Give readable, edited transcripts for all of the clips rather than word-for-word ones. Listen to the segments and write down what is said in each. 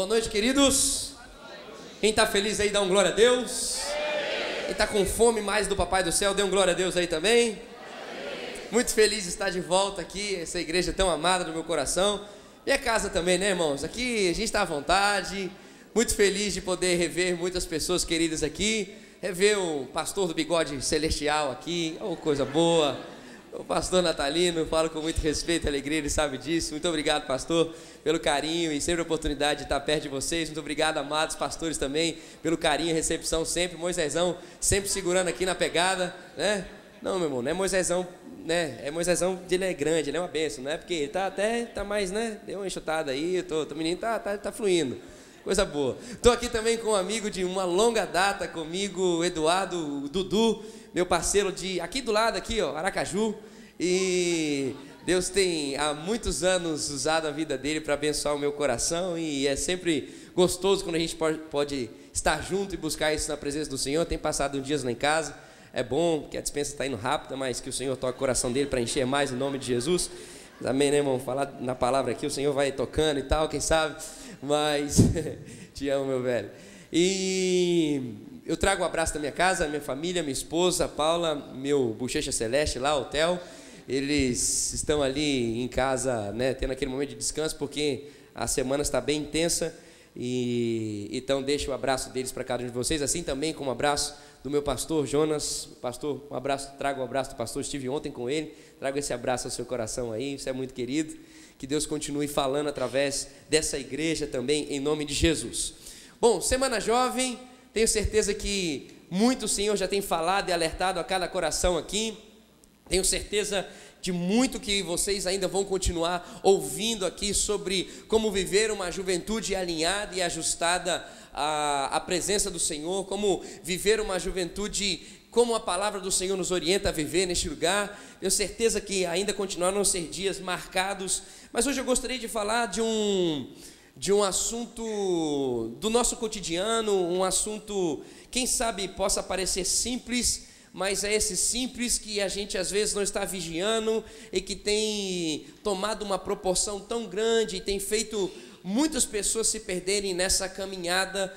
Boa noite, queridos. Quem está feliz aí, dá um glória a Deus. Quem está com fome mais do Papai do Céu, dê um glória a Deus aí também. Muito feliz de estar de volta aqui, essa igreja tão amada do meu coração. Minha casa também, né, irmãos? Aqui a gente está à vontade. Muito feliz de poder rever muitas pessoas queridas aqui. Rever o pastor do bigode celestial aqui, oh, coisa boa. O pastor Natalino, falo com muito respeito e alegria, ele sabe disso. Muito obrigado, pastor, pelo carinho e sempre a oportunidade de estar perto de vocês. Muito obrigado, amados pastores também, pelo carinho e recepção sempre. Moisésão sempre segurando aqui na pegada, né? Não, meu irmão, não é Moisésão, né? É Moisésão, ele é grande, ele é uma bênção, né? Porque ele tá mais, né? Deu uma enxutada aí, o menino tá fluindo. Coisa boa. Estou aqui também com um amigo de uma longa data comigo, o Eduardo, o Dudu, meu parceiro de aqui do lado, aqui, ó, Aracaju. E Deus tem há muitos anos usado a vida dele para abençoar o meu coração. E é sempre gostoso quando a gente pode estar junto e buscar isso na presença do Senhor. Tem passado uns dias lá em casa. É bom, porque a dispensa está indo rápida, mas que o Senhor toque o coração dele para encher mais em nome de Jesus. Amém, né, irmão? Falar na palavra aqui, o Senhor vai tocando e tal, quem sabe? Mas te amo, meu velho. E eu trago um abraço da minha casa, minha família, minha esposa, Paula, meu bochecha celeste lá, o Theo. Eles estão ali em casa, né, tendo aquele momento de descanso, porque a semana está bem intensa. E então deixo o abraço deles para cada um de vocês, assim também como o abraço do meu pastor Jonas. Pastor, um abraço, trago o abraço do pastor, estive ontem com ele, trago esse abraço ao seu coração aí, isso é muito querido. Que Deus continue falando através dessa igreja também, em nome de Jesus. Bom, Semana Jovem, tenho certeza que muito o Senhor já tem falado e alertado a cada coração aqui. Tenho certeza de muito que vocês ainda vão continuar ouvindo aqui sobre como viver uma juventude alinhada e ajustada à presença do Senhor, como viver uma juventude, como a palavra do Senhor nos orienta a viver neste lugar. Tenho certeza que ainda continuarão a ser dias marcados, mas hoje eu gostaria de falar de um assunto do nosso cotidiano, um assunto, quem sabe, possa parecer simples, mas é esse simples que a gente às vezes não está vigiando e que tem tomado uma proporção tão grande e tem feito muitas pessoas se perderem nessa caminhada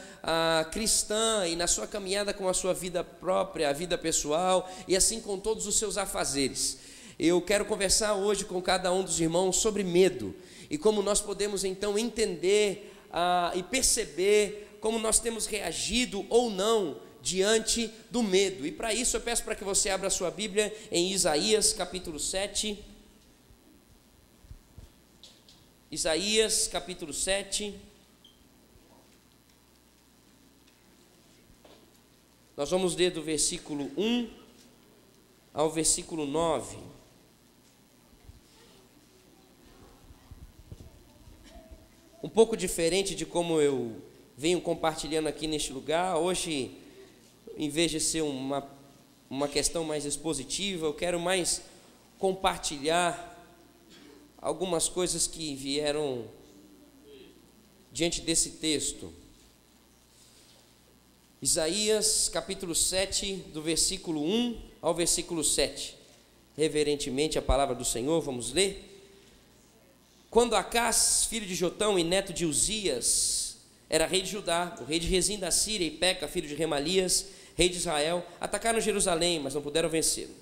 cristã e na sua caminhada com a sua vida própria, a vida pessoal e assim com todos os seus afazeres. Eu quero conversar hoje com cada um dos irmãos sobre medo e como nós podemos então entender e perceber como nós temos reagido ou não diante do medo. E para isso eu peço para que você abra a sua Bíblia em Isaías capítulo 7. Isaías capítulo 7. Nós vamos ler do versículo 1 ao versículo 9. Um pouco diferente de como eu venho compartilhando aqui neste lugar. Hoje, em vez de ser uma questão mais expositiva, eu quero mais compartilhar algumas coisas que vieram diante desse texto. Isaías capítulo 7, do versículo 1 ao versículo 7. Reverentemente a palavra do Senhor, vamos ler. Quando Acás, filho de Jotão e neto de Uzias, era rei de Judá, o rei de Rezim da Síria, e Peca, filho de Remalias, rei de Israel, atacaram Jerusalém, mas não puderam vencê-lo.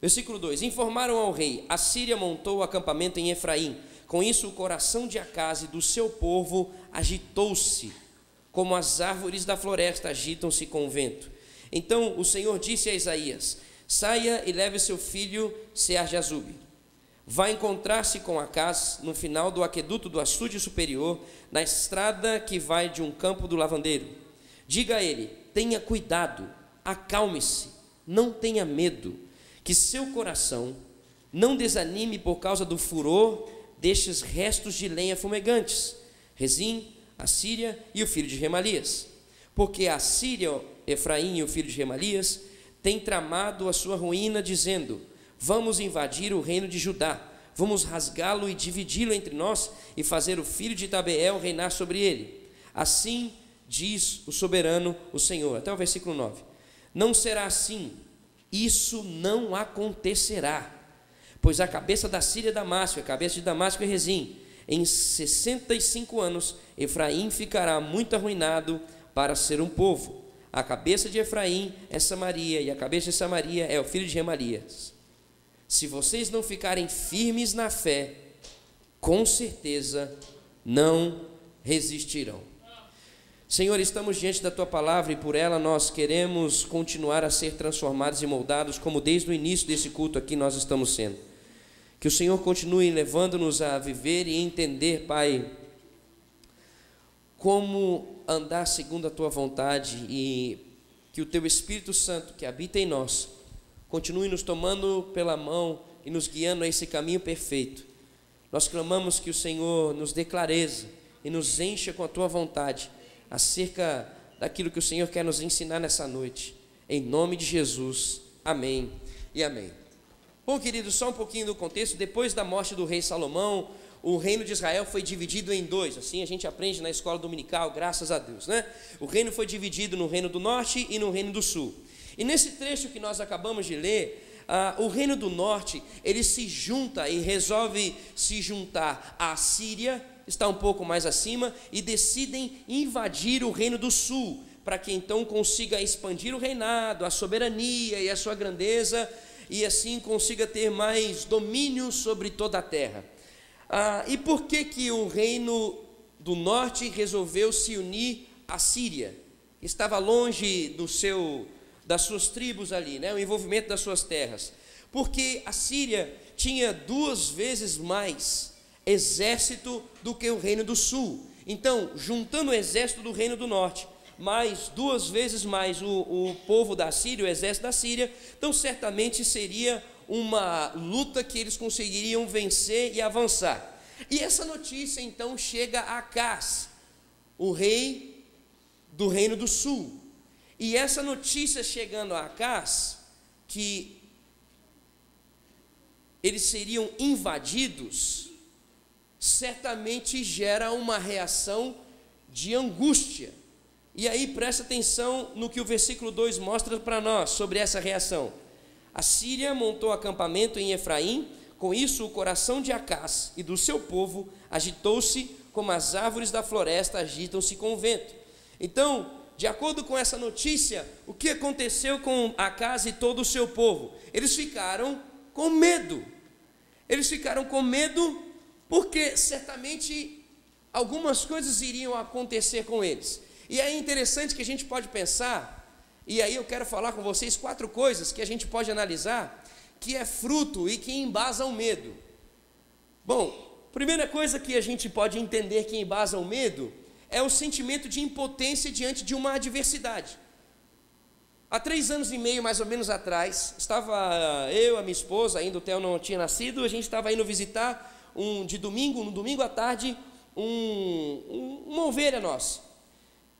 Versículo 2: informaram ao rei: a Síria montou o acampamento em Efraim. Com isso o coração de Acás e do seu povo agitou-se, como as árvores da floresta agitam-se com o vento. Então o Senhor disse a Isaías: saia e leve seu filho Sear-Jazube. Vai encontrar-se com Acás no final do aqueduto do açude superior, na estrada que vai de um campo do lavandeiro. Diga a ele: tenha cuidado, acalme-se, não tenha medo, que seu coração não desanime por causa do furor destes restos de lenha fumegantes, Rezim, a Síria e o filho de Remalias. Porque a Síria, Efraim e o filho de Remalias, têm tramado a sua ruína, dizendo: vamos invadir o reino de Judá, vamos rasgá-lo e dividi-lo entre nós e fazer o filho de Tabeel reinar sobre ele. Assim diz o soberano, o Senhor. Até o versículo 9. Não será assim, isso não acontecerá, pois a cabeça da Síria é Damasco, a cabeça de Damasco é Rezim. Em 65 anos, Efraim ficará muito arruinado para ser um povo. A cabeça de Efraim é Samaria, e a cabeça de Samaria é o filho de Remalias. Se vocês não ficarem firmes na fé, com certeza não resistirão. Senhor, estamos diante da Tua palavra e por ela nós queremos continuar a ser transformados e moldados, como desde o início desse culto aqui nós estamos sendo. Que o Senhor continue levando-nos a viver e entender, Pai, como andar segundo a Tua vontade, e que o Teu Espírito Santo que habita em nós continue nos tomando pela mão e nos guiando a esse caminho perfeito. Nós clamamos que o Senhor nos dê clareza e nos encha com a Tua vontade acerca daquilo que o Senhor quer nos ensinar nessa noite. Em nome de Jesus, amém e amém. Bom, queridos, só um pouquinho do contexto. Depois da morte do rei Salomão, o reino de Israel foi dividido em dois. Assim a gente aprende na escola dominical, graças a Deus, né? O reino foi dividido no reino do norte e no reino do sul. E nesse trecho que nós acabamos de ler, o reino do norte, ele se junta e resolve se juntar à Síria, está um pouco mais acima, e decidem invadir o reino do sul, para que então consiga expandir o reinado, a soberania e a sua grandeza, e assim consiga ter mais domínio sobre toda a terra. E por que o reino do norte resolveu se unir à Síria? Estava longe das suas tribos ali, né? O envolvimento das suas terras. Porque a Síria tinha 2 vezes mais exército do que o reino do sul. Então, juntando o exército do reino do norte, mais 2 vezes mais o povo da Síria, o exército da Síria, então certamente seria uma luta que eles conseguiriam vencer e avançar. E essa notícia então chega a Acaz, o rei do reino do sul. E essa notícia chegando a Acaz, que eles seriam invadidos, certamente gera uma reação de angústia. E aí presta atenção no que o versículo 2 mostra para nós sobre essa reação. A Síria montou acampamento em Efraim, com isso o coração de Acaz e do seu povo agitou-se como as árvores da floresta agitam-se com o vento. Então, de acordo com essa notícia, o que aconteceu com Acaz e todo o seu povo? Eles ficaram com medo. Eles ficaram com medo porque certamente algumas coisas iriam acontecer com eles. E é interessante que a gente pode pensar, e aí eu quero falar com vocês 4 coisas que a gente pode analisar, que é fruto e que embasa o medo. Bom, primeira coisa que a gente pode entender que embasa o medo é o sentimento de impotência diante de uma adversidade. Há 3 anos e meio, mais ou menos atrás, estava eu, a minha esposa, ainda o Theo não tinha nascido, a gente estava indo visitar no domingo à tarde, uma ovelha nossa.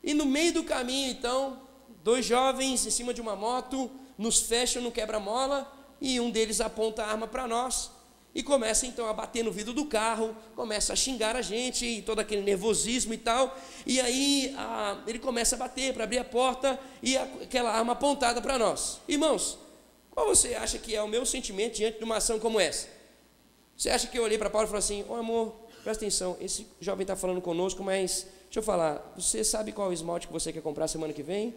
E no meio do caminho, então, 2 jovens em cima de uma moto nos fecham no quebra-mola e um deles aponta a arma para nós e começa então a bater no vidro do carro, começa a xingar a gente, e todo aquele nervosismo e tal, e aí ele começa a bater para abrir a porta e aquela arma apontada para nós. Irmãos, qual você acha que é o meu sentimento diante de uma ação como essa? Você acha que eu olhei para Paulo e falei assim: ô amor, presta atenção, esse jovem está falando conosco, mas deixa eu falar, você sabe qual esmalte que você quer comprar semana que vem?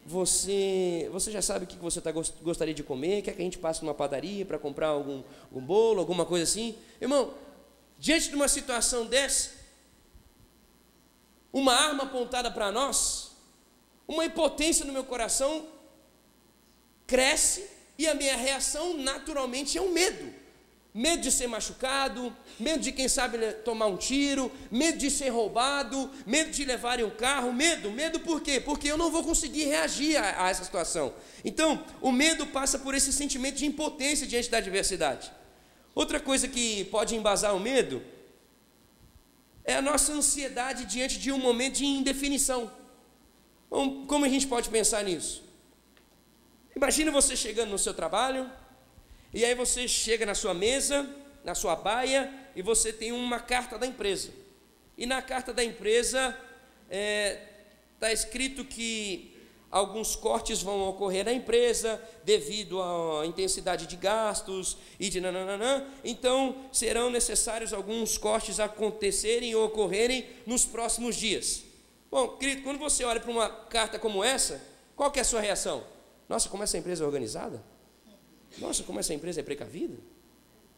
Você já sabe o que você gostaria de comer? Quer que a gente passe numa padaria para comprar algum bolo, alguma coisa assim? Irmão, diante de uma situação dessa, uma arma apontada para nós, uma impotência no meu coração cresce, e a minha reação naturalmente é um medo. Medo de ser machucado, medo de quem sabe tomar um tiro, medo de ser roubado, medo de levarem um carro, medo por quê? Porque eu não vou conseguir reagir a essa situação. Então, o medo passa por esse sentimento de impotência diante da adversidade. Outra coisa que pode embasar o medo é a nossa ansiedade diante de um momento de indefinição. Como a gente pode pensar nisso? Imagina você chegando no seu trabalho, e aí você chega na sua mesa, na sua baia, e você tem uma carta da empresa. E na carta da empresa está escrito que alguns cortes vão ocorrer na empresa devido à intensidade de gastos e de nananã. Então, serão necessários alguns cortes acontecerem ou ocorrerem nos próximos dias. Bom, querido, quando você olha para uma carta como essa, qual que é a sua reação? Nossa, como essa empresa é organizada? Nossa, como essa empresa é precavida?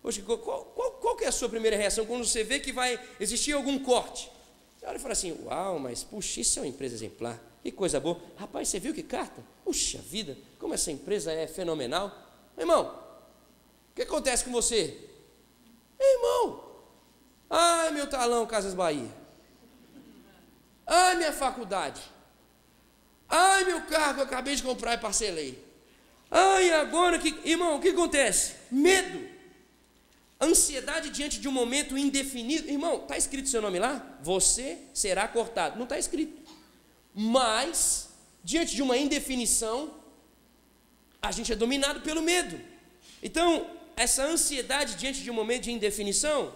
Poxa, qual que é a sua primeira reação quando você vê que vai existir algum corte? Você olha e fala assim, uau, mas puxa, isso é uma empresa exemplar. Que coisa boa. Rapaz, você viu que carta? Puxa vida, como essa empresa é fenomenal. Irmão, o que acontece com você? Irmão, ai meu talão Casas Bahia. Ai minha faculdade. Ai meu carro que eu acabei de comprar e parcelei. Ai agora que... Irmão, o que acontece? Medo. Ansiedade diante de um momento indefinido. Irmão, está escrito seu nome lá? Você será cortado. Não está escrito. Mas, diante de uma indefinição, a gente é dominado pelo medo. Então, essa ansiedade diante de um momento de indefinição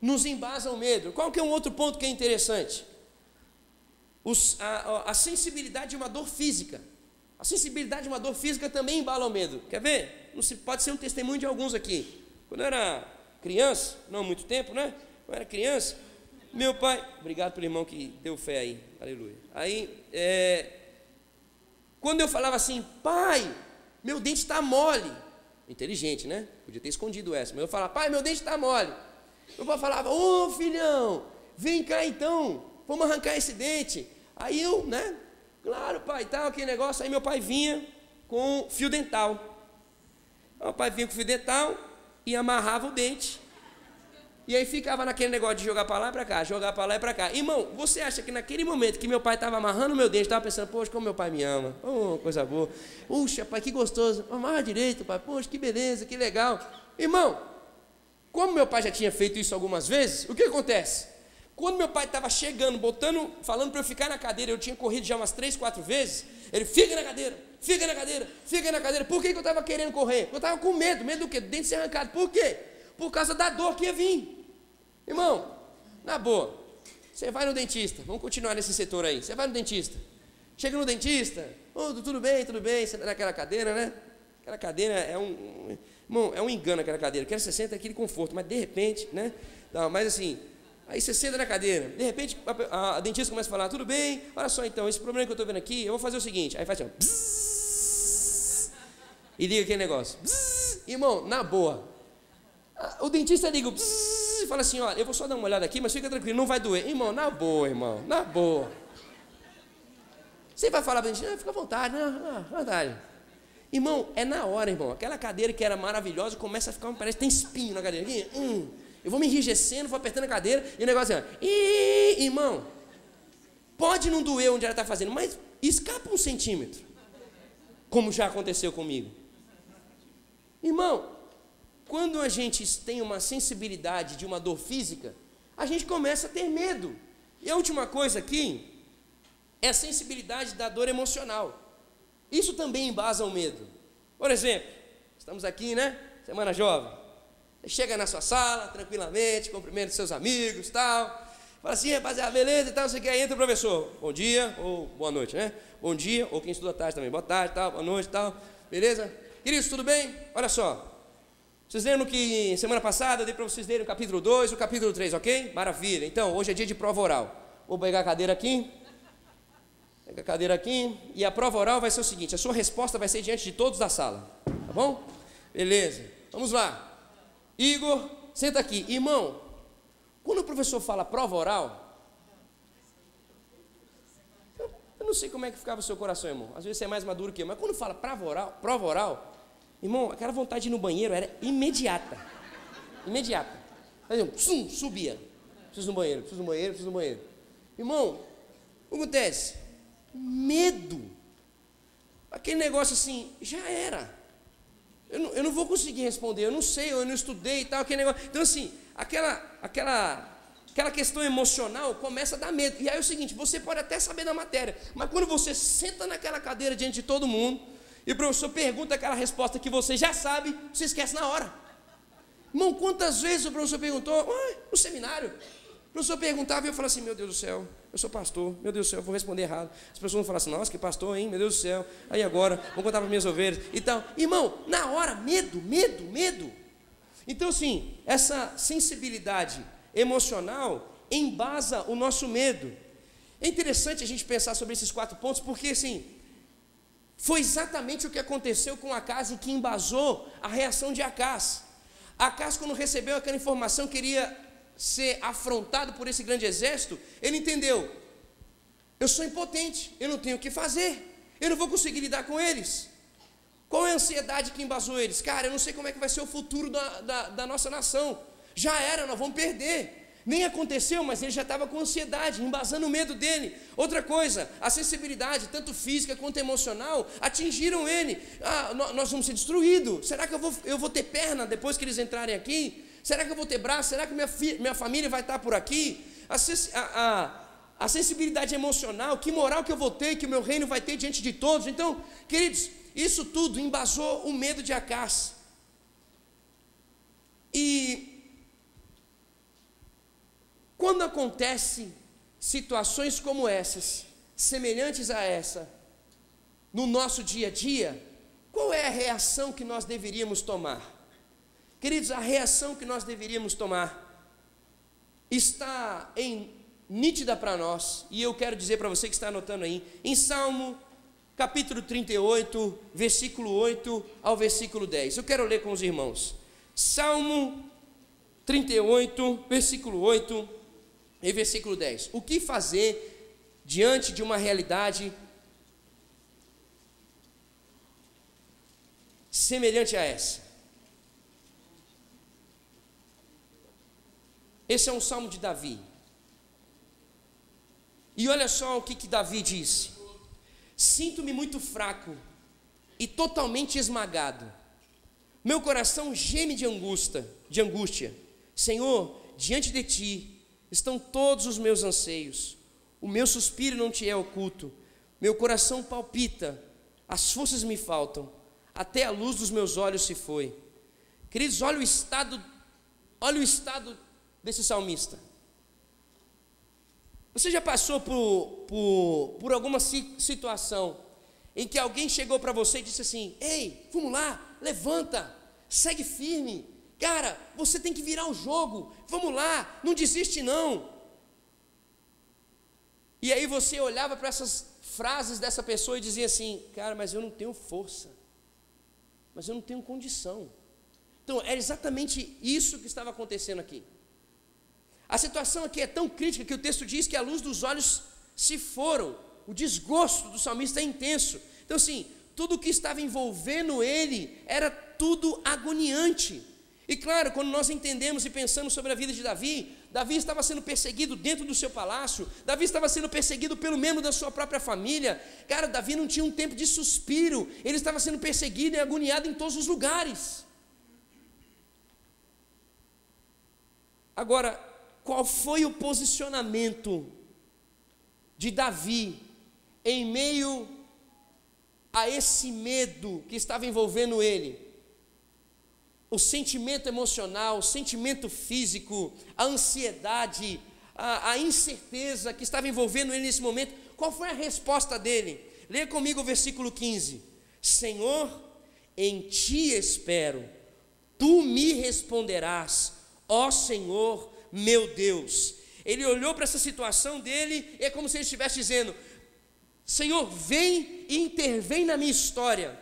nos embasa o medo. Qual que é um outro ponto que é interessante? A sensibilidade de uma dor física. A sensibilidade de uma dor física também embala o medo. Quer ver? Pode ser um testemunho de alguns aqui. Quando eu era criança, não há muito tempo, né? Quando eu era criança, meu pai... Obrigado pelo irmão que deu fé aí. Aleluia. Aí, quando eu falava assim, pai, meu dente está mole. Inteligente, né? Podia ter escondido essa. Mas eu falava, pai, meu dente está mole. Meu pai falava, ô filhão, vem cá então, vamos arrancar esse dente. Aí eu, né? Claro, pai, tal, aquele negócio. Aí meu pai vinha com fio dental. Meu pai vinha com fio dental e amarrava o dente. E aí ficava naquele negócio de jogar para lá e para cá, jogar para lá e para cá. Irmão, você acha que naquele momento que meu pai estava amarrando o meu dente, estava pensando, poxa, como meu pai me ama, oh, coisa boa. Puxa, pai, que gostoso, amarra direito, pai, poxa, que beleza, que legal. Irmão, como meu pai já tinha feito isso algumas vezes, o que acontece? Quando meu pai estava chegando, falando para eu ficar na cadeira, eu tinha corrido já umas 3, 4 vezes, ele, fica na cadeira, fica na cadeira, fica na cadeira. Por que eu estava querendo correr? Eu estava com medo do quê? Do dente ser arrancado. Por quê? Por causa da dor que ia vir. Irmão, na boa, você vai no dentista, vamos continuar nesse setor aí, você vai no dentista, chega no dentista, oh, tudo bem, você está naquela cadeira, né? Aquela cadeira irmão, é um engano aquela cadeira, quero que você senta aquele conforto, mas de repente, né? Não, mas assim, aí você senta na cadeira, de repente a dentista começa a falar, tudo bem, olha só então, esse problema que eu estou vendo aqui, eu vou fazer o seguinte, aí faz assim, ó, bzzz, e liga aquele negócio, bzzz, irmão, na boa, o dentista liga e fala assim, olha, eu vou só dar uma olhada aqui, mas fica tranquilo, não vai doer. Irmão, na boa, irmão, na boa. Você vai falar para o dentista, fica à vontade, à vontade. Irmão, é na hora, irmão. Aquela cadeira que era maravilhosa começa a ficar, parece que tem espinho na cadeira. Eu vou me enrijecendo, vou apertando a cadeira e o negócio assim, ó. Irmão, pode não doer onde ela está fazendo, mas escapa 1 centímetro, como já aconteceu comigo. Irmão, quando a gente tem uma sensibilidade de uma dor física, a gente começa a ter medo. E a última coisa aqui é a sensibilidade da dor emocional. Isso também embasa o medo. Por exemplo, estamos aqui, né? Semana Jovem. Você chega na sua sala, tranquilamente, cumprimenta seus amigos, tal. Fala assim, rapaziada, beleza e tal, você quer, entra o professor. Bom dia, ou boa noite, né? Bom dia, ou quem estuda à tarde também, boa tarde, tal, boa noite, tal. Beleza? Queridos, tudo bem? Olha só. Vocês lembram que semana passada eu dei para vocês lerem o capítulo 2 e o capítulo 3, ok? Maravilha. Então, hoje é dia de prova oral. Vou pegar a cadeira aqui. Pega a cadeira aqui. E a prova oral vai ser o seguinte, a sua resposta vai ser diante de todos da sala. Tá bom? Beleza. Vamos lá. Igor, senta aqui. Irmão, quando o professor fala prova oral, eu não sei como é que ficava o seu coração, irmão. Às vezes você é mais maduro que eu, mas quando fala prova oral, irmão, aquela vontade de ir no banheiro era imediata. Imediata. Subia. Preciso no banheiro. Irmão, o que acontece? Medo. Aquele negócio assim, já era. Eu não vou conseguir responder, eu não sei, eu não estudei e tal, aquele negócio. Então assim, aquela questão emocional começa a dar medo. E aí é o seguinte, você pode até saber da matéria, mas quando você senta naquela cadeira diante de todo mundo, e o professor pergunta aquela resposta que você já sabe, você esquece na hora. Irmão, quantas vezes o professor perguntou, no seminário, O professor perguntava e eu falava assim, meu Deus do céu, eu sou pastor, meu Deus do céu, eu vou responder errado. As pessoas vão falar assim, nossa, que pastor, hein, meu Deus do céu. Aí agora, vou contar para minhas ovelhas e tal. Irmão, na hora, medo. Então assim, essa sensibilidade emocional embasa o nosso medo. É interessante a gente pensar sobre esses 4 pontos, porque assim, foi exatamente o que aconteceu com Acás e que embasou a reação de Acás. Acás, quando recebeu aquela informação, queria ser afrontado por esse grande exército, ele entendeu, eu sou impotente, eu não tenho o que fazer, eu não vou conseguir lidar com eles. Qual é a ansiedade que embasou eles? Cara, eu não sei como é que vai ser o futuro da nossa nação, já era, nós vamos perder. Nem aconteceu, mas ele já estava com ansiedade, embasando o medo dele. Outra coisa, a sensibilidade, tanto física quanto emocional, atingiram ele. Nós vamos ser destruídos. Será que eu vou ter perna depois que eles entrarem aqui? Será que eu vou ter braço? Será que minha família vai estar por aqui? A sensibilidade emocional, que moral que eu vou ter, que o meu reino vai ter diante de todos. Então, queridos, isso tudo embasou o medo de Acás. E quando acontecem situações como essas, semelhantes a essa, no nosso dia a dia, qual é a reação que nós deveríamos tomar? Queridos, a reação que nós deveríamos tomar está nítida para nós, e eu quero dizer para você que está anotando aí, em Salmo, capítulo 38, versículo 8 ao versículo 10. Eu quero ler com os irmãos. Salmo 38, versículo 8 e versículo 10. O que fazer diante de uma realidade semelhante a essa? Esse é um salmo de Davi. E olha só o que Davi disse: sinto-me muito fraco e totalmente esmagado. Meu coração geme de angústia. Senhor, diante de ti estão todos os meus anseios. O meu suspiro não te é oculto. Meu coração palpita, as forças me faltam, até a luz dos meus olhos se foi. Queridos, olha o estado desse salmista. Você já passou por alguma situação em que alguém chegou para você e disse assim: ei, vamos lá, levanta, segue firme, cara, você tem que virar o jogo, vamos lá, não desiste não. E aí você olhava para essas frases dessa pessoa e dizia assim: cara, mas eu não tenho força, mas eu não tenho condição. Então era exatamente isso que estava acontecendo aqui. A situação aqui é tão crítica que o texto diz que a luz dos olhos se foram. O desgosto do salmista é intenso. Então assim, tudo que estava envolvendo ele era tudo agoniante. E claro, quando nós entendemos e pensamos sobre a vida de Davi, Davi estava sendo perseguido dentro do seu palácio, Davi estava sendo perseguido pelo membro da sua própria família. Cara, Davi não tinha um tempo de suspiro, ele estava sendo perseguido e agoniado em todos os lugares. Agora, qual foi o posicionamento de Davi em meio a esse medo que estava envolvendo ele? O sentimento emocional, o sentimento físico, a ansiedade, a incerteza que estava envolvendo ele nesse momento. Qual foi a resposta dele? Leia comigo o versículo 15. Senhor, em ti espero, tu me responderás, ó Senhor, meu Deus. Ele olhou para essa situação dele e é como se ele estivesse dizendo: Senhor, vem e intervém na minha história.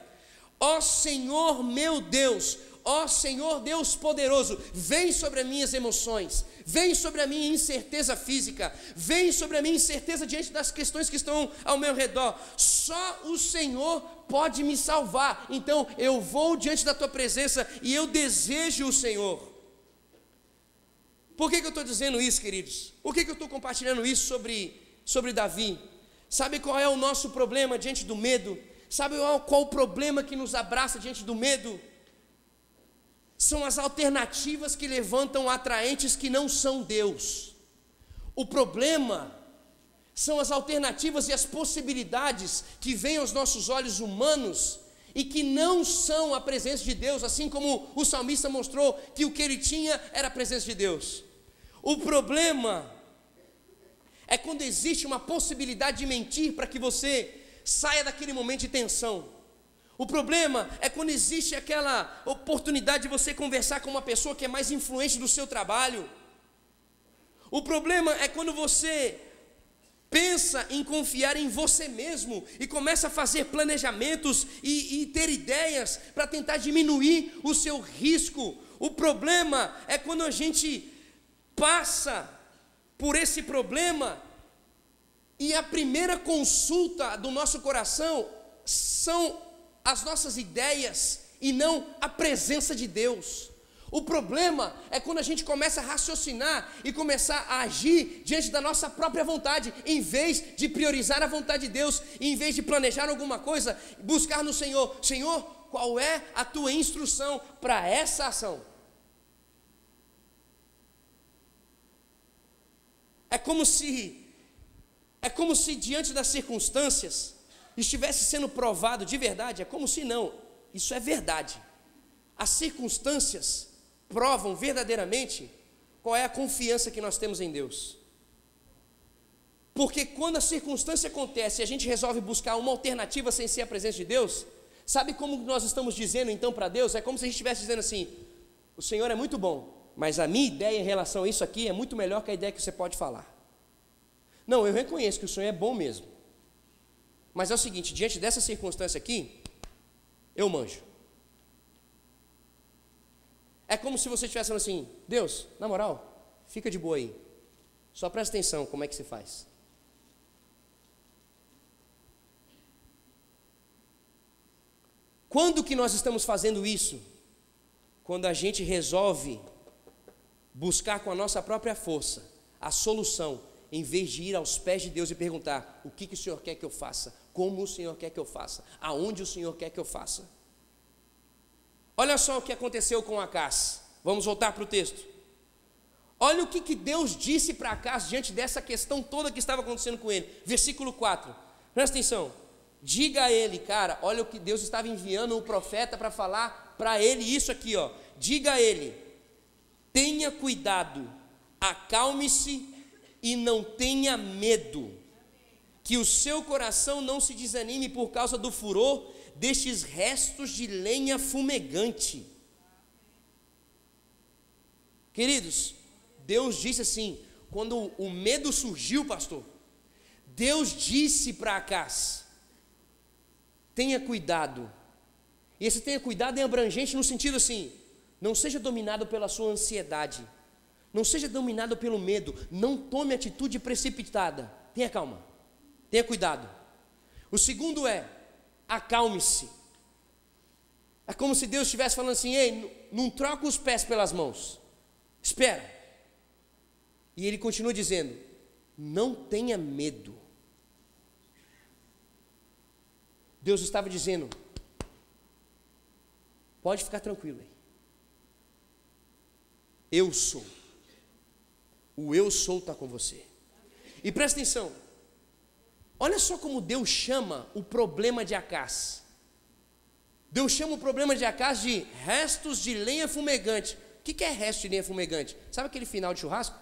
Ó Senhor, meu Deus, ó Senhor Deus poderoso, vem sobre as minhas emoções, vem sobre a minha incerteza física, vem sobre a minha incerteza diante das questões que estão ao meu redor. Só o Senhor pode me salvar. Então eu vou diante da tua presença e eu desejo o Senhor. Por que eu estou dizendo isso, queridos? Por que eu estou compartilhando isso sobre Davi? Sabe qual é o nosso problema diante do medo? Sabe qual o problema que nos abraça diante do medo? São as alternativas que levantam atraentes que não são Deus. O problema são as alternativas e as possibilidades que vêm aos nossos olhos humanos e que não são a presença de Deus, assim como o salmista mostrou que o que ele tinha era a presença de Deus. O problema é quando existe uma possibilidade de mentir para que você saia daquele momento de tensão. O problema é quando existe aquela oportunidade de você conversar com uma pessoa que é mais influente do seu trabalho. O problema é quando você pensa em confiar em você mesmo e começa a fazer planejamentos e ter ideias para tentar diminuir o seu risco. O problema é quando a gente passa por esse problema e a primeira consulta do nosso coração são as nossas ideias e não a presença de Deus. O problema é quando a gente começa a raciocinar e começar a agir diante da nossa própria vontade, em vez de priorizar a vontade de Deus, em vez de planejar alguma coisa, buscar no Senhor: Senhor, qual é a tua instrução para essa ação? É como se diante das circunstâncias estivesse sendo provado de verdade. É como se não, isso é verdade. As circunstâncias provam verdadeiramente qual é a confiança que nós temos em Deus. Porque quando a circunstância acontece e a gente resolve buscar uma alternativa sem ser a presença de Deus, sabe como nós estamos dizendo então para Deus? É como se a gente estivesse dizendo assim: o Senhor é muito bom, mas a minha ideia em relação a isso aqui é muito melhor que a ideia que você pode falar. Não, eu reconheço que o Senhor é bom mesmo, mas é o seguinte, diante dessa circunstância aqui, eu manjo. É como se você estivesse falando assim: Deus, na moral, fica de boa aí, só presta atenção como é que se faz. Quando que nós estamos fazendo isso? Quando a gente resolve buscar com a nossa própria força a solução, em vez de ir aos pés de Deus e perguntar: o que o Senhor quer que eu faça? Como o Senhor quer que eu faça? Aonde o Senhor quer que eu faça? Olha só o que aconteceu com Acás. Vamos voltar para o texto. Olha o que Deus disse para Acás diante dessa questão toda que estava acontecendo com ele. Versículo 4, presta atenção. Diga a ele, cara, olha o que Deus estava enviando o profeta para falar para ele isso aqui, ó. Diga a ele: tenha cuidado, acalme-se e não tenha medo, que o seu coração não se desanime por causa do furor destes restos de lenha fumegante. Queridos, Deus disse assim, quando o medo surgiu, pastor, Deus disse para Acás: tenha cuidado. E esse tenha cuidado é abrangente no sentido assim: não seja dominado pela sua ansiedade, não seja dominado pelo medo, não tome atitude precipitada, tenha calma, tenha cuidado. O segundo é: acalme-se. É como se Deus estivesse falando assim: ei, não troca os pés pelas mãos, espera. E ele continua dizendo: não tenha medo. Deus estava dizendo: pode ficar tranquilo aí, eu sou, o eu sou está com você. E presta atenção, olha só como Deus chama o problema de Acás. Deus chama o problema de Acás de restos de lenha fumegante. O que é resto de lenha fumegante? Sabe aquele final de churrasco?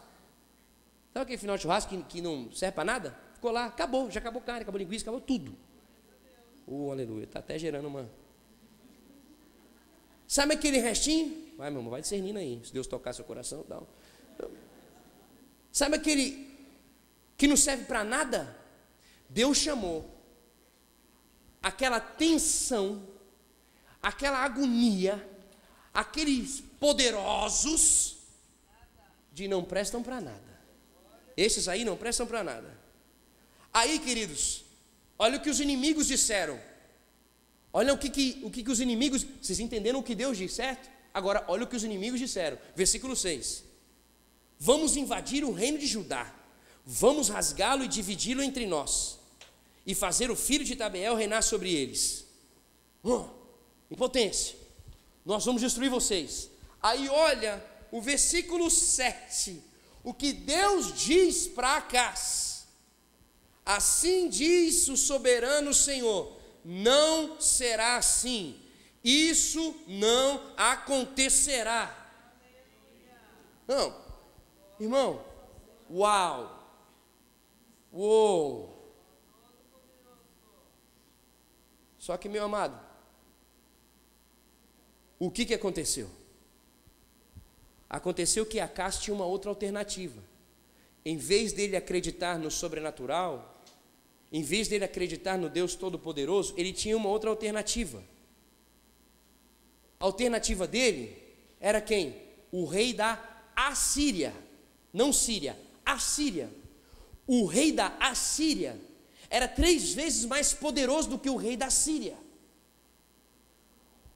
Sabe aquele final de churrasco que não serve para nada? Ficou lá, acabou, já acabou carne, acabou linguiça, acabou tudo. Aleluia, está até gerando uma... Sabe aquele restinho? Vai, meu irmão, vai discernindo aí, se Deus tocar seu coração, dá. Sabe aquele que não serve para nada? Deus chamou aquela tensão, aquela agonia, aqueles poderosos de não prestam para nada. Esses aí não prestam para nada. Aí, queridos, olha o que os inimigos disseram. Olha o que os inimigos... Vocês entenderam o que Deus disse, certo? Agora, olha o que os inimigos disseram. Versículo 6. Vamos invadir o reino de Judá. Vamos rasgá-lo e dividi-lo entre nós. E fazer o filho de Tabeel reinar sobre eles. Impotência. Nós vamos destruir vocês. Aí olha o versículo 7. O que Deus diz para Acás: assim diz o soberano Senhor, não será assim, isso não acontecerá. Não, irmão, uau, Uou! Só que, meu amado, o que aconteceu? Aconteceu que Acás tinha uma outra alternativa. Em vez dele acreditar no sobrenatural, em vez dele acreditar no Deus Todo-Poderoso, ele tinha uma outra alternativa. A alternativa dele era quem? O rei da Assíria. Não Síria, Assíria. O rei da Assíria era 3 vezes mais poderoso do que o rei da Síria.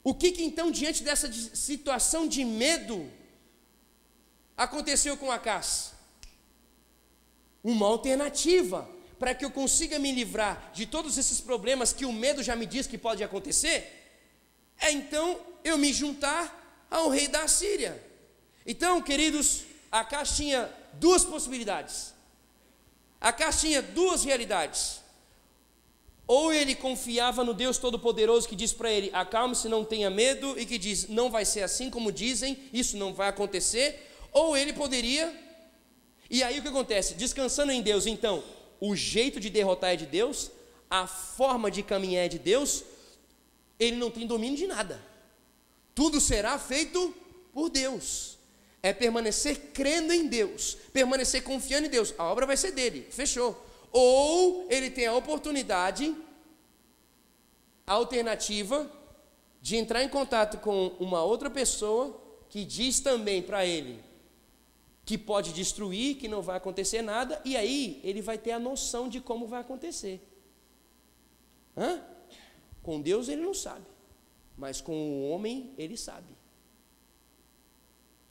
O que então, diante dessa situação de medo, aconteceu com Acás? Uma alternativa para que eu consiga me livrar de todos esses problemas que o medo já me diz que pode acontecer, é então eu me juntar ao rei da Assíria. Então, queridos, Acás tinha 2 possibilidades. Acás tinha 2 realidades. Ou ele confiava no Deus Todo-Poderoso que diz para ele: acalme-se, não tenha medo, e que diz: não vai ser assim como dizem, isso não vai acontecer. Ou ele poderia, e aí o que acontece? Descansando em Deus, então, o jeito de derrotar é de Deus, a forma de caminhar é de Deus, ele não tem domínio de nada, tudo será feito por Deus. É permanecer crendo em Deus, permanecer confiando em Deus, a obra vai ser dele, fechou. Ou ele tem a oportunidade, a alternativa de entrar em contato com uma outra pessoa que diz também para ele que pode destruir, que não vai acontecer nada, e aí ele vai ter a noção de como vai acontecer. Com Deus ele não sabe, mas com o homem ele sabe.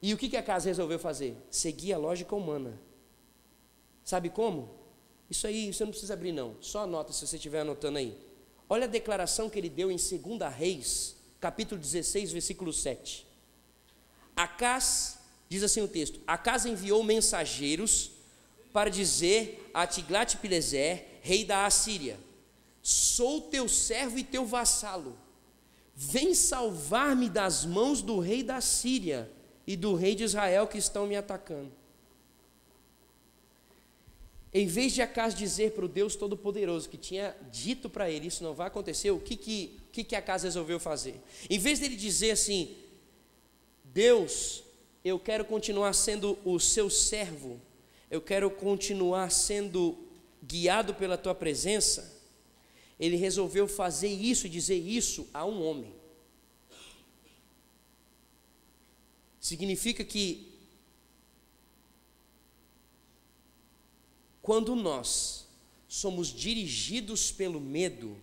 E o que Acás resolveu fazer? Seguir a lógica humana. Sabe como? Isso aí você não precisa abrir não, só anota se você estiver anotando aí. Olha a declaração que ele deu em 2 Reis, capítulo 16, versículo 7. Acás, diz assim o texto: Acás enviou mensageiros para dizer a Tiglat-Pileser, rei da Assíria: sou teu servo e teu vassalo, vem salvar-me das mãos do rei da Síria e do rei de Israel que estão me atacando. Em vez de Acás dizer para o Deus Todo-Poderoso que tinha dito para ele, isso não vai acontecer, o que Acás resolveu fazer? Em vez dele dizer assim: Deus, eu quero continuar sendo o seu servo, eu quero continuar sendo guiado pela tua presença, ele resolveu fazer isso e dizer isso a um homem. Significa que quando nós somos dirigidos pelo medo,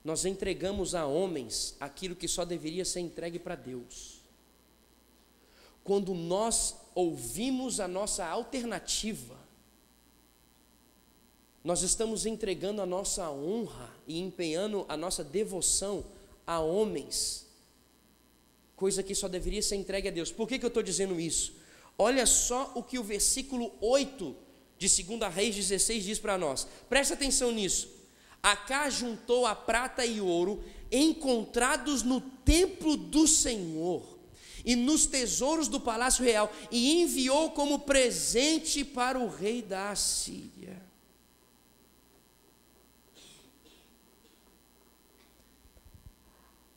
nós entregamos a homens aquilo que só deveria ser entregue para Deus. Quando nós ouvimos a nossa alternativa, nós estamos entregando a nossa honra e empenhando a nossa devoção a homens, coisa que só deveria ser entregue a Deus. Por que eu estou dizendo isso? Olha só o que o versículo 8 de 2 Reis 16 diz para nós. Presta atenção nisso. Acás juntou a prata e ouro encontrados no templo do Senhor e nos tesouros do palácio real e enviou como presente para o rei da Assíria.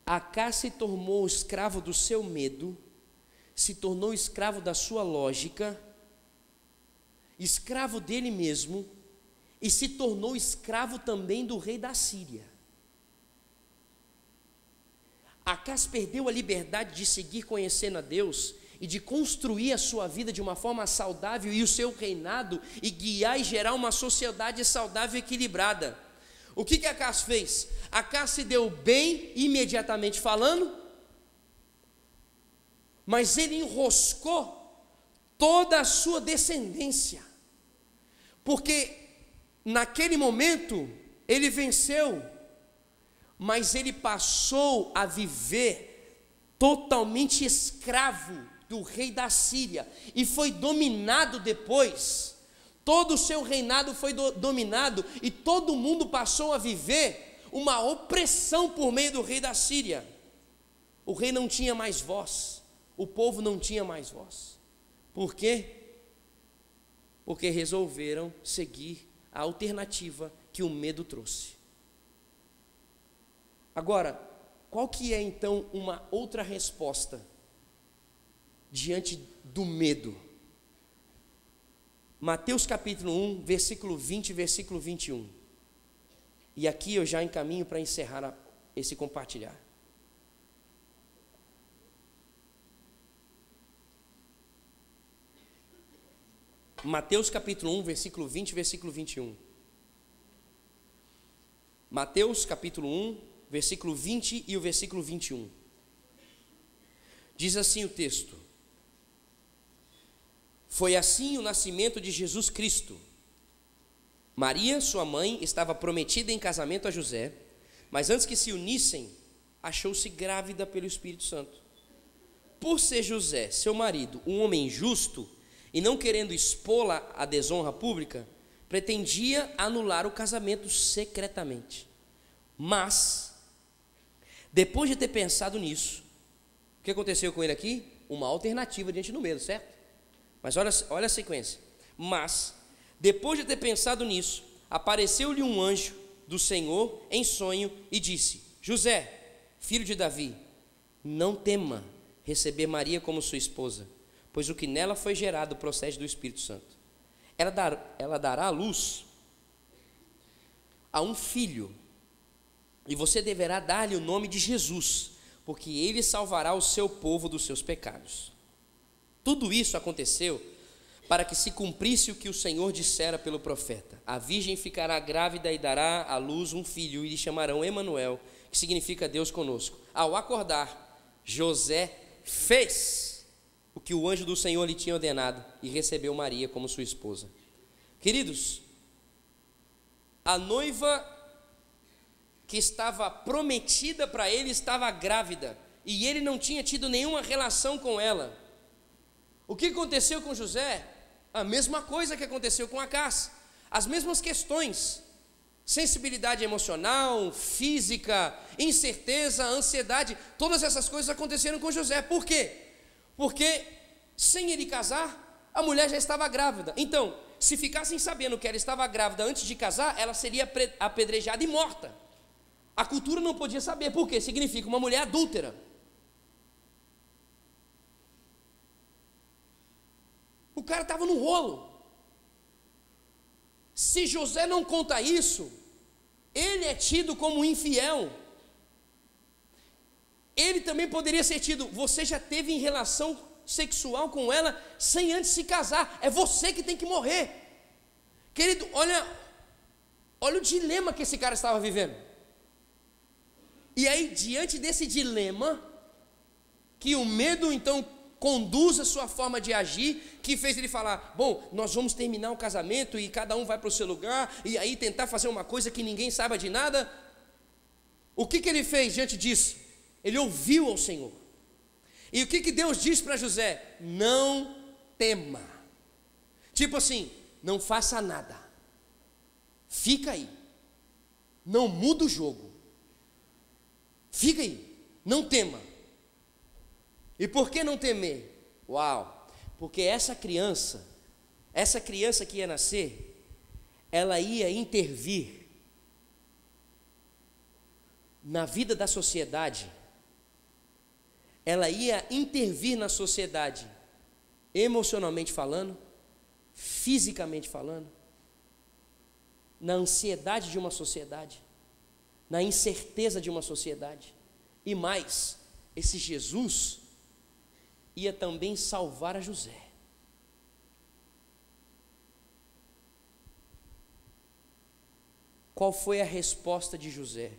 Acás se tornou escravo do seu medo, se tornou escravo da sua lógica, escravo dele mesmo, e se tornou escravo também do rei da Síria. Acás perdeu a liberdade de seguir conhecendo a Deus e de construir a sua vida de uma forma saudável e o seu reinado e guiar e gerar uma sociedade saudável e equilibrada. O que Acás fez? Acás se deu bem imediatamente falando, mas ele enroscou toda a sua descendência, porque naquele momento ele venceu, mas ele passou a viver totalmente escravo do rei da Síria e foi dominado depois. Todo o seu reinado foi dominado e todo mundo passou a viver uma opressão por meio do rei da Síria. O rei não tinha mais voz, o povo não tinha mais voz. Por quê? porque resolveram seguir a alternativa que o medo trouxe. Agora, qual que é então uma outra resposta diante do medo? Mateus capítulo 1, versículo 20 e versículo 21. E aqui eu já encaminho para encerrar esse compartilhar. Mateus capítulo 1, versículo 20 e versículo 21. Mateus capítulo 1, versículo 20 e o versículo 21. Diz assim o texto: Foi assim o nascimento de Jesus Cristo. Maria, sua mãe, estava prometida em casamento a José, mas antes que se unissem, achou-se grávida pelo Espírito Santo. Por ser José, seu marido, um homem justo, e não querendo expô-la à desonra pública, pretendia anular o casamento secretamente. Mas, depois de ter pensado nisso, o que aconteceu com ele aqui? Uma alternativa diante do medo, certo? Mas olha a sequência. Mas, depois de ter pensado nisso, apareceu-lhe um anjo do Senhor em sonho e disse: José, filho de Davi, não tema receber Maria como sua esposa, pois o que nela foi gerado procede do Espírito Santo. Ela dará à luz a um filho, e você deverá dar-lhe o nome de Jesus, porque ele salvará o seu povo dos seus pecados. Tudo isso aconteceu para que se cumprisse o que o Senhor dissera pelo profeta: a virgem ficará grávida e dará à luz um filho, e lhe chamarão Emanuel, que significa Deus conosco. Ao acordar, José fez o que o anjo do Senhor lhe tinha ordenado e recebeu Maria como sua esposa. Queridos, a noiva que estava prometida para ele estava grávida, e ele não tinha tido nenhuma relação com ela. O que aconteceu com José? A mesma coisa que aconteceu com Acás, as mesmas questões: sensibilidade emocional, física, incerteza, ansiedade. Todas essas coisas aconteceram com José. Por quê? Porque sem ele casar, a mulher já estava grávida. Então, se ficassem sabendo que ela estava grávida antes de casar, ela seria apedrejada e morta. A cultura não podia saber, porque significa uma mulher adúltera. O cara estava no rolo. Se José não conta isso, ele é tido como infiel. Ele também poderia ser tido: você já teve em relação sexual com ela sem antes se casar, é você que tem que morrer. Querido, olha o dilema que esse cara estava vivendo. E aí, diante desse dilema, que o medo então conduz a sua forma de agir, que fez ele falar: bom, nós vamos terminar o casamento e cada um vai para o seu lugar, e aí tentar fazer uma coisa que ninguém saiba de nada. O que ele fez diante disso? Ele ouviu ao Senhor. E o que Deus diz para José? Não tema. Tipo assim, não faça nada, fica aí, não muda o jogo, fica aí, não tema. E por que não temer? Uau, porque essa criança que ia nascer, ela ia intervir na vida da sociedade, ela ia intervir na sociedade, emocionalmente falando, fisicamente falando, na ansiedade de uma sociedade, na incerteza de uma sociedade. E mais, esse Jesus ia também salvar a José. Qual foi a resposta de José?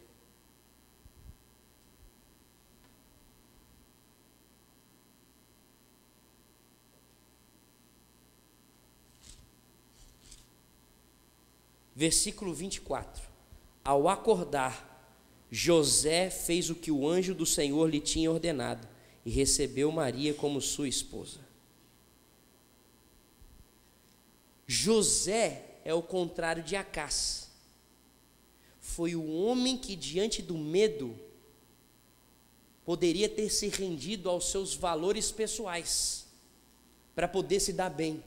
Versículo 24. Ao acordar, José fez o que o anjo do Senhor lhe tinha ordenado e recebeu Maria como sua esposa. José é o contrário de Acás. Foi o homem que, diante do medo, poderia ter se rendido aos seus valores pessoais para poder se dar bem.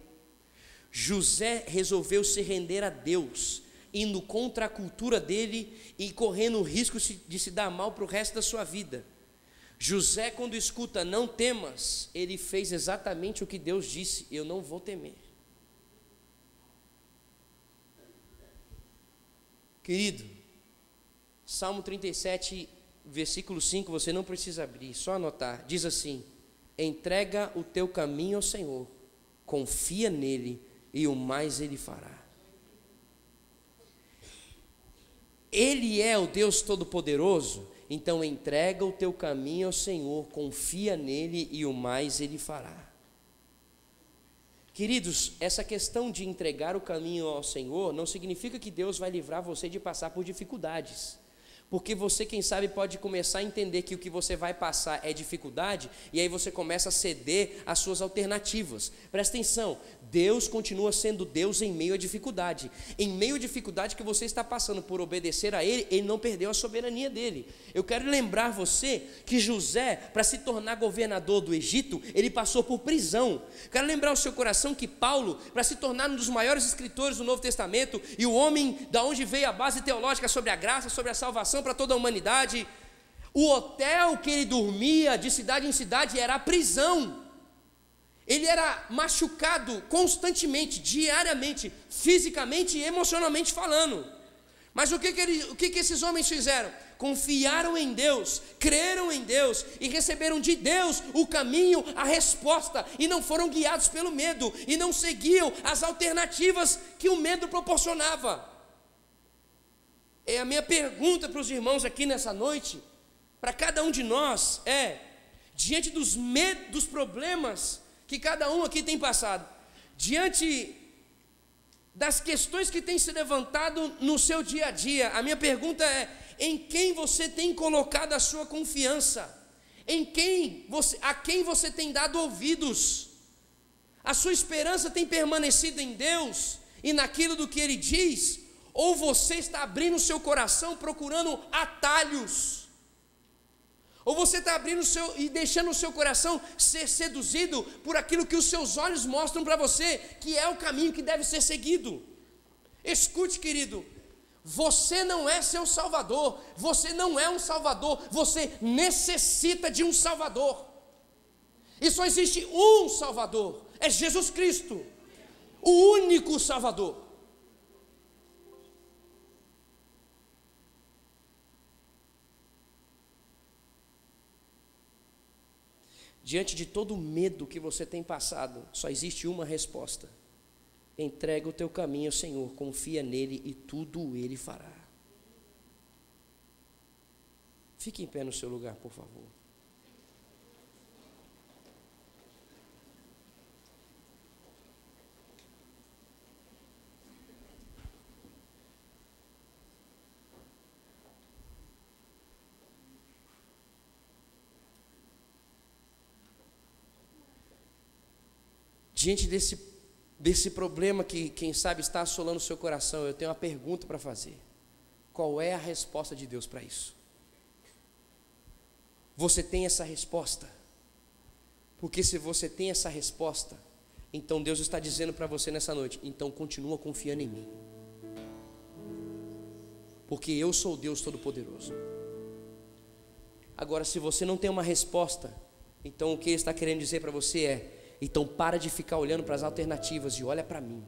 José resolveu se render a Deus, indo contra a cultura dele e correndo o risco de se dar mal para o resto da sua vida. José, quando escuta não temas, ele fez exatamente o que Deus disse: eu não vou temer. Querido, Salmo 37, versículo 5, você não precisa abrir, só anotar, diz assim: entrega o teu caminho ao Senhor, confia nele e o mais ele fará. Ele é o Deus Todo-Poderoso, então entrega o teu caminho ao Senhor, confia nele e o mais ele fará. Queridos, essa questão de entregar o caminho ao Senhor não significa que Deus vai livrar você de passar por dificuldades. Porque você, quem sabe, pode começar a entender que o que você vai passar é dificuldade, e aí você começa a ceder às suas alternativas. Presta atenção, Deus continua sendo Deus em meio à dificuldade. Em meio à dificuldade que você está passando por obedecer a Ele, Ele não perdeu a soberania dele. Eu quero lembrar você que José, para se tornar governador do Egito, ele passou por prisão. Quero lembrar o seu coração que Paulo, para se tornar um dos maiores escritores do Novo Testamento, e o homem da onde veio a base teológica sobre a graça, sobre a salvação para toda a humanidade, o hotel que ele dormia de cidade em cidade era a prisão. Ele era machucado constantemente, diariamente, fisicamente e emocionalmente falando. Mas o que esses homens fizeram? Confiaram em Deus, creram em Deus e receberam de Deus o caminho, a resposta, e não foram guiados pelo medo, e não seguiam as alternativas que o medo proporcionava. É a minha pergunta para os irmãos aqui nessa noite, para cada um de nós, diante dos medos, dos problemas que cada um aqui tem passado, diante das questões que têm se levantado no seu dia a dia, a minha pergunta é: em quem você tem colocado a sua confiança? A quem você tem dado ouvidos? A sua esperança tem permanecido em Deus e naquilo do que Ele diz? Ou você está abrindo o seu coração procurando atalhos? Ou você está abrindo e deixando o seu coração ser seduzido por aquilo que os seus olhos mostram para você, que é o caminho que deve ser seguido? Escute, querido, você não é seu salvador, você não é um salvador, você necessita de um salvador. E só existe um salvador, é Jesus Cristo, o único salvador. Diante de todo o medo que você tem passado, só existe uma resposta: entrega o teu caminho ao Senhor, confia nele e tudo Ele fará. Fique em pé no seu lugar, por favor. Diante desse problema que, quem sabe, está assolando o seu coração, eu tenho uma pergunta para fazer: qual é a resposta de Deus para isso? Você tem essa resposta? Porque se você tem essa resposta, então Deus está dizendo para você nessa noite: então continua confiando em mim, porque eu sou o Deus Todo-Poderoso. Agora, se você não tem uma resposta, então o que Ele está querendo dizer para você é: então para de ficar olhando para as alternativas e olha para mim,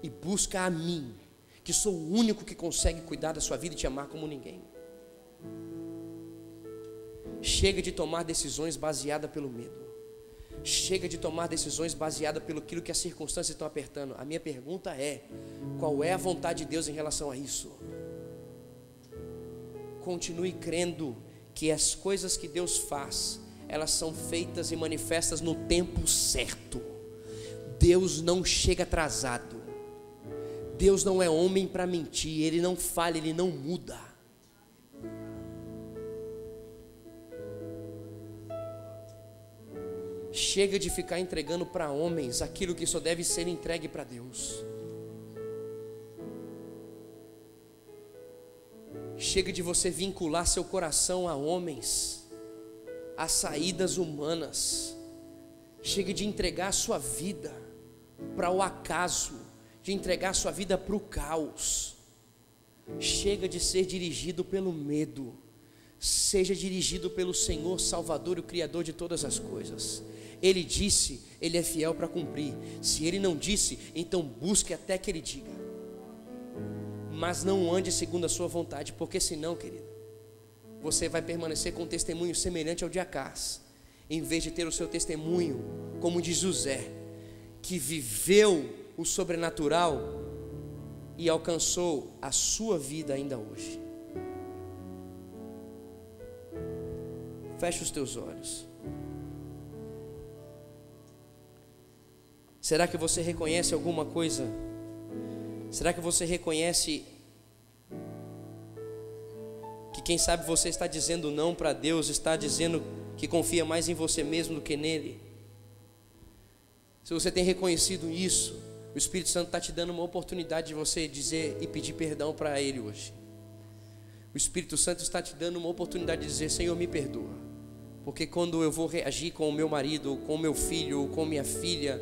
e busca a mim, que sou o único que consegue cuidar da sua vida e te amar como ninguém. Chega de tomar decisões baseadas pelo medo. Chega de tomar decisões baseadas pelo aquilo que as circunstâncias estão apertando. A minha pergunta é: qual é a vontade de Deus em relação a isso? Continue crendo que as coisas que Deus faz, elas são feitas e manifestas no tempo certo. Deus não chega atrasado. Deus não é homem para mentir. Ele não falha, Ele não muda. Chega de ficar entregando para homens aquilo que só deve ser entregue para Deus. Chega de você vincular seu coração a homens, a saídas humanas. Chega de entregar a sua vida para o acaso, de entregar sua vida para o caos. Chega de ser dirigido pelo medo. Seja dirigido pelo Senhor Salvador, o Criador de todas as coisas. Ele disse, Ele é fiel para cumprir. Se Ele não disse, então busque até que Ele diga. Mas não ande segundo a sua vontade, porque senão, querido, você vai permanecer com um testemunho semelhante ao de Acás, em vez de ter o seu testemunho como o de José, que viveu o sobrenatural e alcançou a sua vida ainda hoje. Feche os teus olhos. Será que você reconhece alguma coisa? Será que você reconhece que quem sabe você está dizendo não para Deus, está dizendo que confia mais em você mesmo do que nele? Se você tem reconhecido isso, o Espírito Santo está te dando uma oportunidade de você dizer e pedir perdão para Ele hoje. O Espírito Santo está te dando uma oportunidade de dizer: Senhor, me perdoa. Porque quando eu vou reagir com o meu marido, com o meu filho, com minha filha,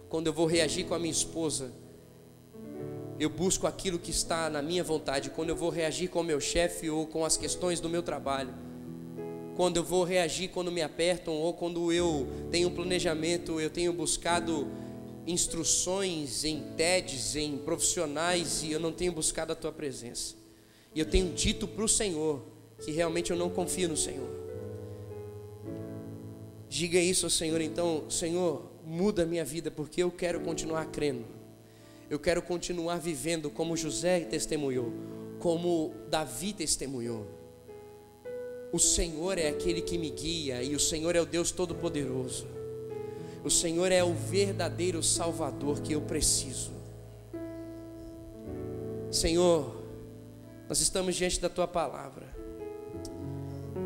quando eu vou reagir com a minha esposa, eu busco aquilo que está na minha vontade. Quando eu vou reagir com o meu chefe ou com as questões do meu trabalho, quando eu vou reagir quando me apertam ou quando eu tenho um planejamento, eu tenho buscado instruções em TEDs, em profissionais, e eu não tenho buscado a Tua presença. E eu tenho dito para o Senhor que realmente eu não confio no Senhor. Diga isso ao Senhor então: Senhor, muda a minha vida, porque eu quero continuar crendo. Eu quero continuar vivendo como José testemunhou, como Davi testemunhou. O Senhor é aquele que me guia, e o Senhor é o Deus Todo-Poderoso. O Senhor é o verdadeiro Salvador que eu preciso. Senhor, nós estamos diante da Tua palavra.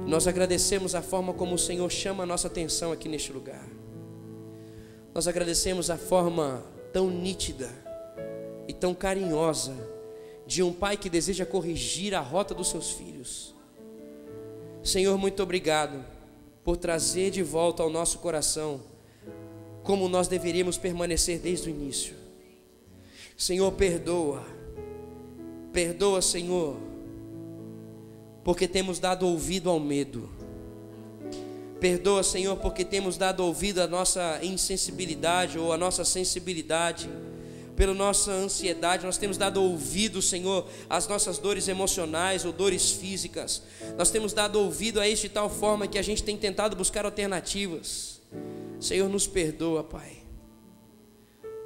Nós agradecemos a forma como o Senhor chama a nossa atenção aqui neste lugar. Nós agradecemos a forma tão nítida e tão carinhosa de um pai que deseja corrigir a rota dos seus filhos. Senhor, muito obrigado por trazer de volta ao nosso coração como nós deveríamos permanecer desde o início. Senhor, perdoa, Senhor, porque temos dado ouvido ao medo. Perdoa, Senhor, porque temos dado ouvido à nossa insensibilidade ou à nossa sensibilidade. Pela nossa ansiedade, nós temos dado ouvido, Senhor, às nossas dores emocionais ou dores físicas. Nós temos dado ouvido a isso de tal forma que a gente tem tentado buscar alternativas. Senhor, nos perdoa, Pai,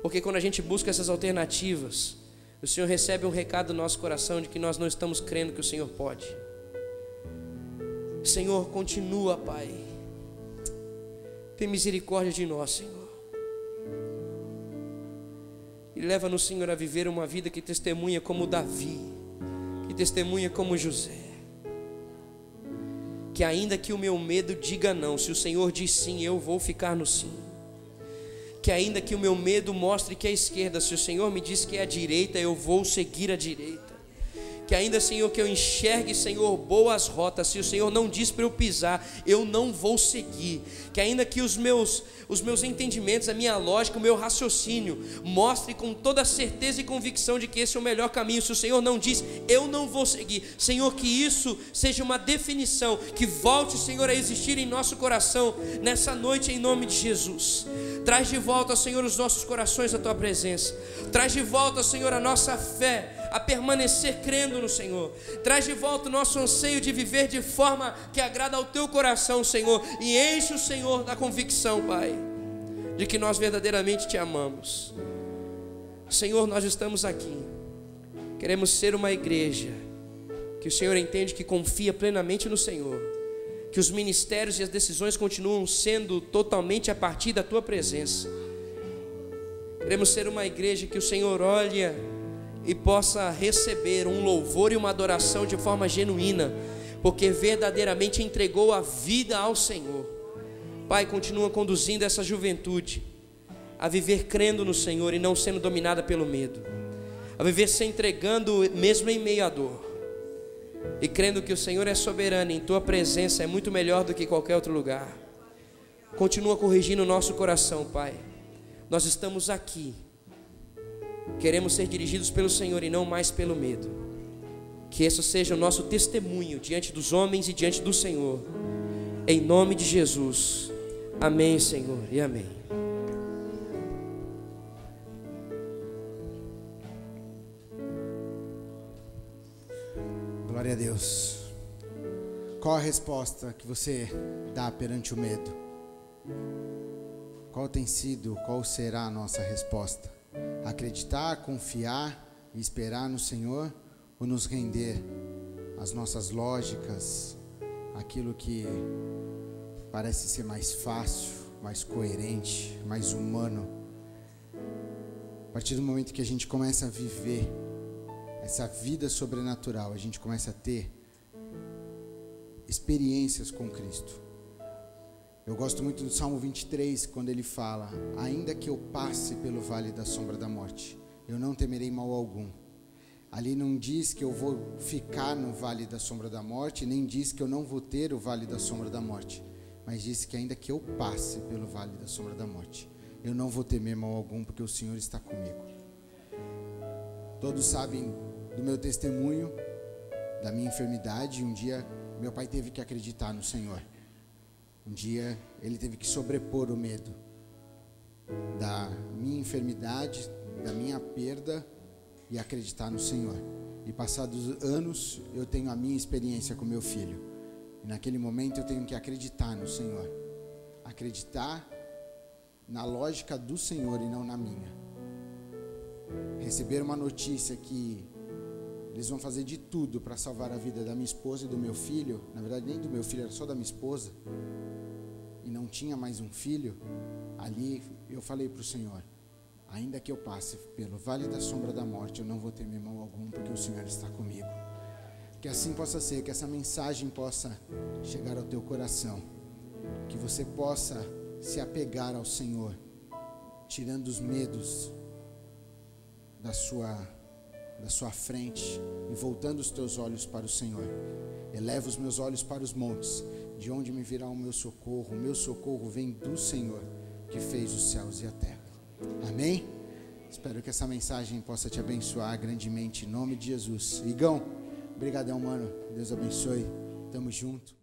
porque quando a gente busca essas alternativas, o Senhor recebe um recado no nosso coração de que nós não estamos crendo que o Senhor pode. Senhor, continua, Pai, tem misericórdia de nós, Senhor, e leva-nos, Senhor, a viver uma vida que testemunha como Davi, que testemunha como José. Que ainda que o meu medo diga não, se o Senhor diz sim, eu vou ficar no sim. Que ainda que o meu medo mostre que é a esquerda, se o Senhor me diz que é a direita, eu vou seguir a direita. Que ainda, Senhor, que eu enxergue, Senhor, boas rotas, se o Senhor não diz para eu pisar, eu não vou seguir. Que ainda que os meus entendimentos, a minha lógica, o meu raciocínio mostre com toda certeza e convicção de que esse é o melhor caminho, se o Senhor não diz, eu não vou seguir. Senhor, que isso seja uma definição, que volte, Senhor, a existir em nosso coração nessa noite, em nome de Jesus. Traz de volta, Senhor, os nossos corações à Tua presença. Traz de volta, Senhor, a nossa fé a permanecer crendo no Senhor. Traz de volta o nosso anseio de viver de forma que agrada ao Teu coração, Senhor, e enche o Senhor da convicção, Pai, de que nós verdadeiramente Te amamos. Senhor, nós estamos aqui, queremos ser uma igreja que o Senhor entende que confia plenamente no Senhor, que os ministérios e as decisões continuam sendo totalmente a partir da Tua presença. Queremos ser uma igreja que o Senhor olha e possa receber um louvor e uma adoração de forma genuína, porque verdadeiramente entregou a vida ao Senhor. Pai, continua conduzindo essa juventude a viver crendo no Senhor e não sendo dominada pelo medo, a viver se entregando mesmo em meio à dor, e crendo que o Senhor é soberano, em Tua presença é muito melhor do que qualquer outro lugar. Continua corrigindo o nosso coração, Pai. Nós estamos aqui Queremos ser dirigidos pelo Senhor e não mais pelo medo. Que esse seja o nosso testemunho diante dos homens e diante do Senhor. Em nome de Jesus. Amém, Senhor, e amém. Glória a Deus. Qual a resposta que você dá perante o medo? Qual tem sido, qual será a nossa resposta? Acreditar, confiar e esperar no Senhor, ou nos render às nossas lógicas, aquilo que parece ser mais fácil, mais coerente, mais humano? A partir do momento que a gente começa a viver essa vida sobrenatural, a gente começa a ter experiências com Cristo. Eu gosto muito do Salmo 23, quando ele fala: ainda que eu passe pelo vale da sombra da morte, eu não temerei mal algum. Ali não diz que eu vou ficar no vale da sombra da morte, nem diz que eu não vou ter o vale da sombra da morte, mas diz que ainda que eu passe pelo vale da sombra da morte, eu não vou temer mal algum, porque o Senhor está comigo. Todos sabem do meu testemunho, da minha enfermidade. Um dia meu pai teve que acreditar no Senhor. Um dia ele teve que sobrepor o medo da minha enfermidade, da minha perda, e acreditar no Senhor. E passados anos eu tenho a minha experiência com meu filho. E naquele momento eu tenho que acreditar no Senhor. Acreditar na lógica do Senhor e não na minha. Receber uma notícia que eles vão fazer de tudo para salvar a vida da minha esposa e do meu filho. Na verdade nem do meu filho, era só da minha esposa. E não tinha mais um filho. Ali eu falei para o Senhor: ainda que eu passe pelo vale da sombra da morte, eu não vou temer mal algum, porque o Senhor está comigo. Que assim possa ser, que essa mensagem possa chegar ao teu coração, que você possa se apegar ao Senhor, tirando os medos da sua frente e voltando os teus olhos para o Senhor. Eleva os meus olhos para os montes, de onde me virá o meu socorro vem do Senhor, que fez os céus e a terra. Amém? Espero que essa mensagem possa te abençoar grandemente, em nome de Jesus. Igão, brigadão, mano. Deus abençoe. Tamo junto.